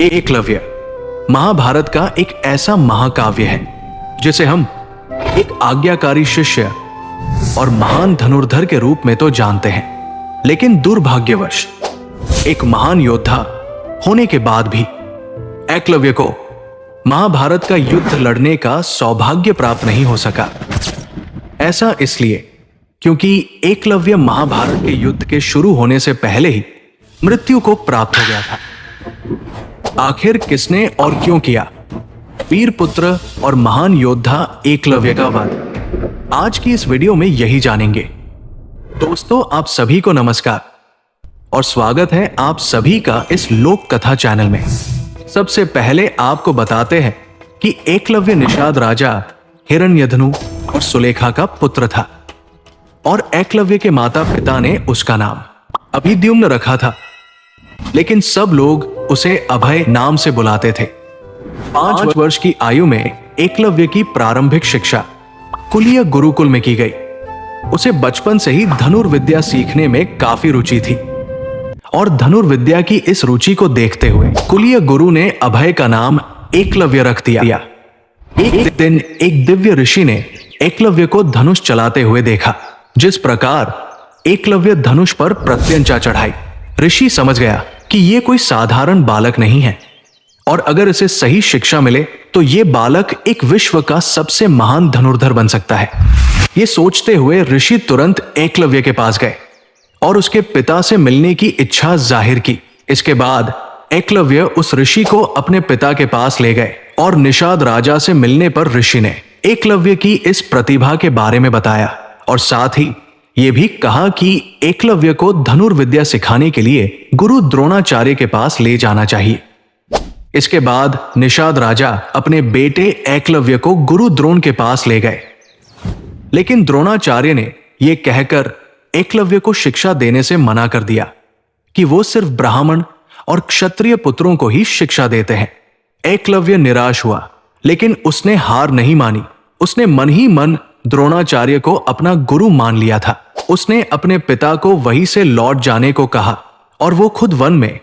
एकलव्य महाभारत का एक ऐसा महाकाव्य है जिसे हम एक आज्ञाकारी शिष्य और महान धनुर्धर के रूप में तो जानते हैं, लेकिन दुर्भाग्यवश एक महान योद्धा होने के बाद भी एकलव्य को महाभारत का युद्ध लड़ने का सौभाग्य प्राप्त नहीं हो सका। ऐसा इसलिए क्योंकि एकलव्य महाभारत के युद्ध के शुरू होने से पहले ही मृत्यु को प्राप्त हो गया था। आखिर किसने और क्यों किया वीर पुत्र और महान योद्धा एकलव्य का वध, आज की इस वीडियो में यही जानेंगे। दोस्तों, आप सभी को नमस्कार और स्वागत है आप सभी का इस लोक कथा चैनल में। सबसे पहले आपको बताते हैं कि एकलव्य निषाद राजा हिरण्यधनु और सुलेखा का पुत्र था और एकलव्य के माता पिता ने उसका नाम अभिद्युम्न रखा था, लेकिन सब लोग उसे अभय नाम से बुलाते थे। 5 वर्ष की आयु में एकलव्य की प्रारंभिक शिक्षा कुलीय गुरुकुल में की गई। उसे बचपन से ही धनुर्विद्या सीखने में काफी रुचि थी और धनुर्विद्या की इस रुचि को देखते हुए कुलीय गुरु ने अभय का नाम एकलव्य रख दिया। एक दिन एक दिव्य ऋषि ने एकलव्य को धनुष चलाते हुए देखा। जिस प्रकार एकलव्य धनुष पर प्रत्यंचा चढ़ाई, ऋषि समझ गया कि यह कोई साधारण बालक नहीं है और अगर इसे सही शिक्षा मिले तो यह बालक एक विश्व का सबसे महान धनुर्धर बन सकता है। यह सोचते हुए ऋषि तुरंत एकलव्य के पास गए और उसके पिता से मिलने की इच्छा जाहिर की। इसके बाद एकलव्य उस ऋषि को अपने पिता के पास ले गए और निषाद राजा से मिलने पर ऋषि ने एकलव्य की इस प्रतिभा के बारे में बताया और साथ ही यह भी कहा कि एकलव्य को धनुर्विद्या सिखाने के लिए गुरु द्रोणाचार्य के पास ले जाना चाहिए। इसके बाद निषाद राजा अपने बेटे एकलव्य को गुरु द्रोण के पास ले गए, लेकिन द्रोणाचार्य ने यह कहकर एकलव्य को शिक्षा देने से मना कर दिया कि वो सिर्फ ब्राह्मण और क्षत्रिय पुत्रों को ही शिक्षा देते हैं। एकलव्य निराश हुआ, लेकिन उसने हार नहीं मानी। उसने मन ही मन द्रोणाचार्य को अपना गुरु मान लिया था। उसने अपने पिता को वहीं से लौट जाने को कहा और वो खुद वन में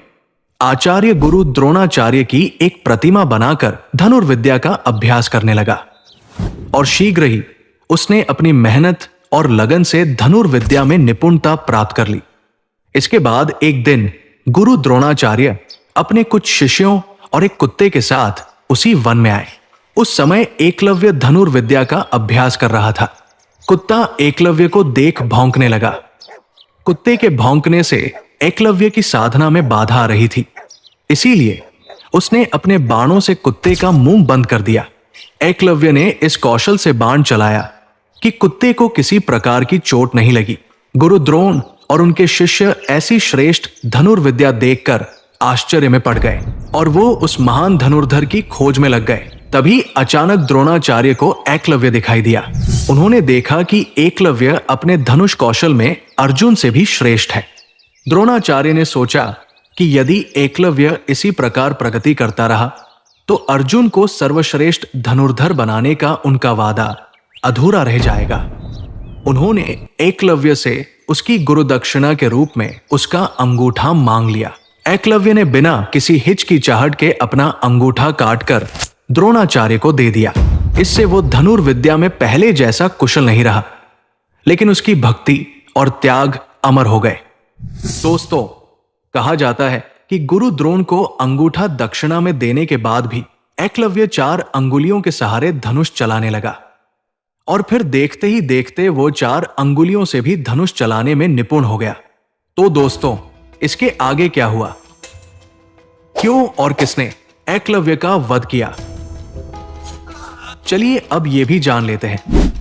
आचार्य गुरु द्रोणाचार्य की एक प्रतिमा बनाकर धनुर्विद्या का अभ्यास करने लगा और शीघ्र ही उसने अपनी मेहनत और लगन से धनुर्विद्या में निपुणता प्राप्त कर ली। इसके बाद एक दिन गुरु द्रोणाचार्य अपने कुछ शिष्यों और एक कुत्ते के साथ उसी वन में आए। उस समय एकलव्य धनुर्विद्या का अभ्यास कर रहा था। कुत्ता एकलव्य को देख भौंकने लगा। कुत्ते के भौंकने से एकलव्य की साधना में बाधा आ रही थी, इसीलिए उसने अपने बाणों से कुत्ते का मुंह बंद कर दिया। एकलव्य ने इस कौशल से बाण चलाया कि कुत्ते को किसी प्रकार की चोट नहीं लगी। गुरु द्रोण और उनके शिष्य ऐसी श्रेष्ठ धनुर्विद्या देखकर आश्चर्य में पड़ गए और वो उस महान धनुर्धर की खोज में लग गए। तभी अचानक द्रोणाचार्य को एकलव्य दिखाई दिया। उन्होंने देखा कि एकलव्य अपने धनुष कौशल में अर्जुन से भी श्रेष्ठ है। द्रोणाचार्य ने सोचा कि यदि एकलव्य इसी प्रकार प्रगति करता रहा तो अर्जुन को सर्वश्रेष्ठ धनुर्धर बनाने का उनका वादा अधूरा रह जाएगा। उन्होंने एकलव्य से उसकी गुरुदक्षिणा के रूप में उसका अंगूठा मांग लिया। एकलव्य ने बिना किसी हिचकिचाहट के अपना अंगूठा काटकर द्रोणाचार्य को दे दिया। इससे वो धनुर्विद्या में पहले जैसा कुशल नहीं रहा, लेकिन उसकी भक्ति और त्याग अमर हो गए। दोस्तों, कहा जाता है कि गुरु द्रोण को अंगूठा दक्षिणा में देने के बाद भी एकलव्य 4 अंगुलियों के सहारे धनुष चलाने लगा और फिर देखते ही देखते वो 4 अंगुलियों से भी धनुष चलाने में निपुण हो गया। तो दोस्तों, इसके आगे क्या हुआ? क्यों और किसने एकलव्य का वध किया? चलिए अब यह भी जान लेते हैं।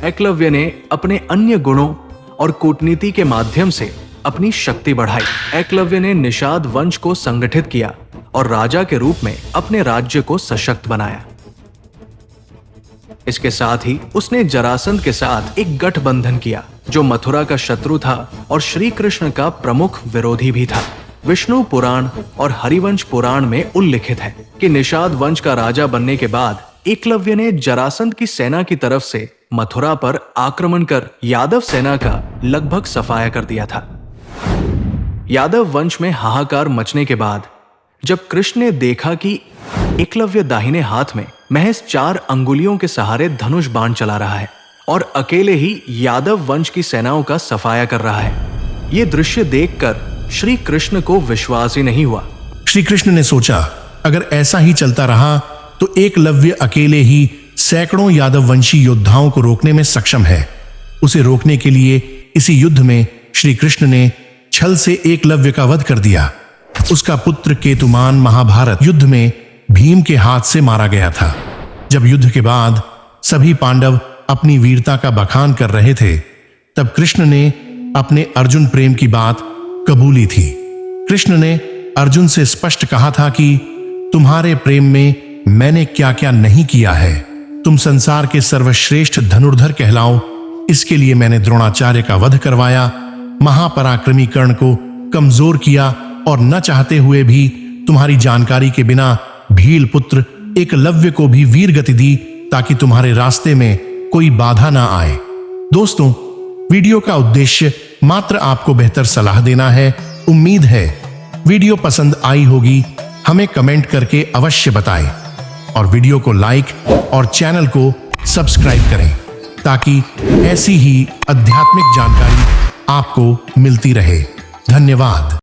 एकलव्य ने अपने अन्य गुणों और कूटनीति के माध्यम से अपनी शक्ति बढ़ाई। एकलव्य ने निषाद वंश को संगठित किया और राजा के रूप में अपने राज्य को सशक्त बनाया। इसके साथ ही उसने जरासंध के साथ एक गठबंधन किया जो मथुरा का शत्रु था और श्री कृष्ण का प्रमुख विरोधी भी था। विष्णु पुराण और हरिवंश पुराण में उल्लिखित है कि निषाद वंश का राजा बनने के बाद एकलव्य ने जरासंध की सेना की तरफ से मथुरा पर आक्रमण कर यादव सेना का लगभग सफाया कर दिया था। यादव वंश में हाहाकार मचने के बाद जब कृष्ण ने देखा कि एकलव्य दाहिने हाथ में महज 4 अंगुलियों के सहारे धनुष बाण चला रहा है और अकेले ही यादव वंश की सेनाओं का सफाया कर रहा है, ये दृश्य देखकर श्री कृष्ण को विश्वास ही नहीं हुआ। श्री कृष्ण ने सोचा, अगर ऐसा ही चलता रहा तो एकलव्य अकेले ही सैकड़ों यादव वंशी योद्धाओं को रोकने में सक्षम है। उसे रोकने के लिए इसी युद्ध में श्री कृष्ण ने छल से एकलव्य का वध कर दिया। उसका पुत्र केतुमान महाभारत युद्ध में भीम के हाथ से मारा गया था। जब युद्ध के बाद सभी पांडव अपनी वीरता का बखान कर रहे थे, तब कृष्ण ने अपने अर्जुन प्रेम की बात कबूली थी। कृष्ण ने अर्जुन से स्पष्ट कहा था कि तुम्हारे प्रेम में मैंने क्या क्या नहीं किया है। तुम संसार के सर्वश्रेष्ठ धनुर्धर कहलाओ, इसके लिए मैंने द्रोणाचार्य का वध करवाया, महापराक्रमी कर्ण को कमजोर किया और न चाहते हुए भी तुम्हारी जानकारी के बिना भील पुत्र एकलव्य को भी वीर गति दी, ताकि तुम्हारे रास्ते में कोई बाधा ना आए। दोस्तों, वीडियो का उद्देश्य मात्र आपको बेहतर सलाह देना है। उम्मीद है वीडियो पसंद आई होगी। हमें कमेंट करके अवश्य बताएं और वीडियो को लाइक और चैनल को सब्सक्राइब करें, ताकि ऐसी ही आध्यात्मिक जानकारी आपको मिलती रहे। धन्यवाद।